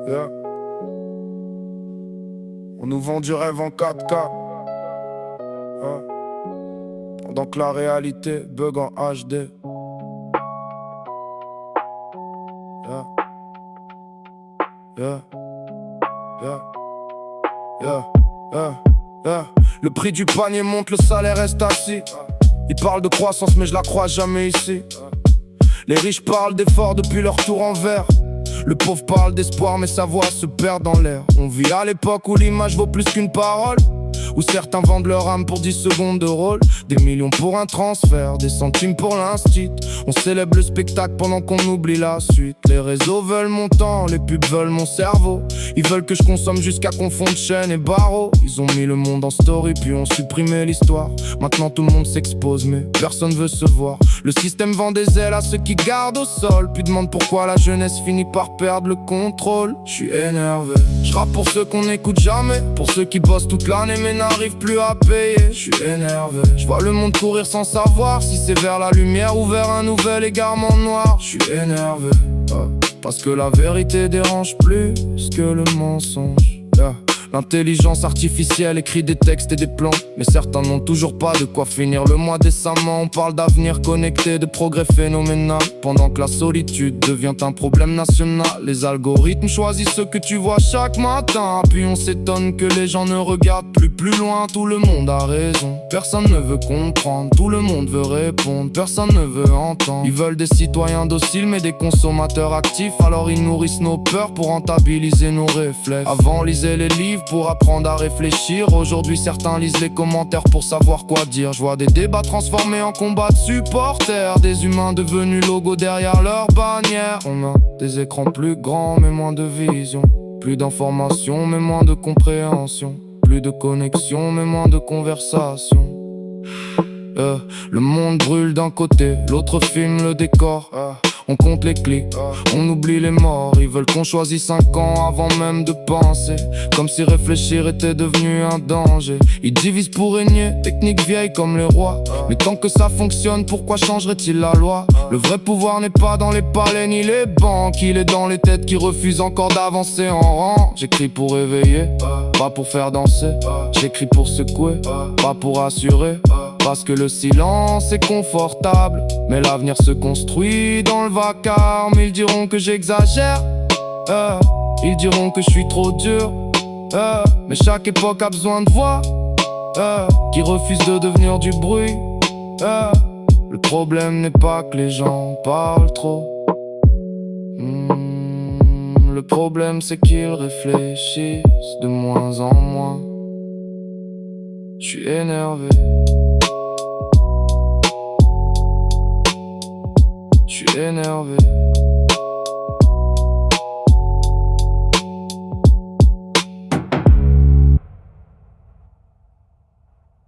Yeah. On nous vend du rêve en 4K, hein, pendant que la réalité bug en HD. Yeah. Yeah. Yeah. Yeah. Yeah. Yeah. Le prix du panier monte, le salaire reste assis. Ils parlent de croissance mais je la crois jamais ici. Les riches parlent d'efforts depuis leur tour en verre. Le pauvre parle d'espoir mais sa voix se perd dans l'air. On vit à l'époque où l'image vaut plus qu'une parole, où certains vendent leur âme pour 10 secondes de rôle. Des millions pour un transfert, des centimes pour l'instit. On célèbre le spectacle pendant qu'on oublie la suite. Les réseaux veulent mon temps, les pubs veulent mon cerveau. Ils veulent que je consomme jusqu'à confondre chaîne et barreaux. Ils ont mis le monde en story puis ont supprimé l'histoire. Maintenant tout le monde s'expose mais personne veut se voir. Le système vend des ailes à ceux qui gardent au sol, puis demande pourquoi la jeunesse finit par perdre le contrôle. Je suis énervé, je rappe pour ceux qu'on n'écoute jamais, pour ceux qui bossent toute l'année mais n'arrivent plus à payer. Je suis énervé, je vois le monde courir sans savoir si c'est vers la lumière ou vers un nouvel égarement noir. Je suis énervé, parce que la vérité dérange plus que le mensonge. L'intelligence artificielle écrit des textes et des plans, mais certains n'ont toujours pas de quoi finir le mois décemment. On parle d'avenir connecté, de progrès phénoménal, pendant que la solitude devient un problème national. Les algorithmes choisissent ce que tu vois chaque matin, puis on s'étonne que les gens ne regardent plus loin. Tout le monde a raison, personne ne veut comprendre. Tout le monde veut répondre, personne ne veut entendre. Ils veulent des citoyens dociles mais des consommateurs actifs. Alors ils nourrissent nos peurs pour rentabiliser nos réflexes. Avant lisez les livres pour apprendre à réfléchir. Aujourd'hui certains lisent les commentaires pour savoir quoi dire. Je vois des débats transformés en combats de supporters, des humains devenus logos derrière leur bannière. On a des écrans plus grands mais moins de vision, plus d'informations mais moins de compréhension, plus de connexion mais moins de conversation. Le monde brûle d'un côté, l'autre filme le décor. On compte les clics, on oublie les morts. Ils veulent qu'on choisisse 5 ans avant même de penser, comme si réfléchir était devenu un danger. Ils divisent pour régner, technique vieille comme les rois. Mais tant que ça fonctionne, pourquoi changerait-il la loi? Le vrai pouvoir n'est pas dans les palais ni les banques, il est dans les têtes qui refusent encore d'avancer en rang. J'écris pour éveiller, pas pour faire danser. J'écris pour secouer, pas pour assurer. Parce que le silence est confortable, mais l'avenir se construit dans le vacarme. Ils diront que j'exagère, ils diront que je suis trop dur, mais chaque époque a besoin de voix qui refusent de devenir du bruit. Le problème n'est pas que les gens parlent trop, le problème c'est qu'ils réfléchissent de moins en moins. Je suis énervé, je suis énervé.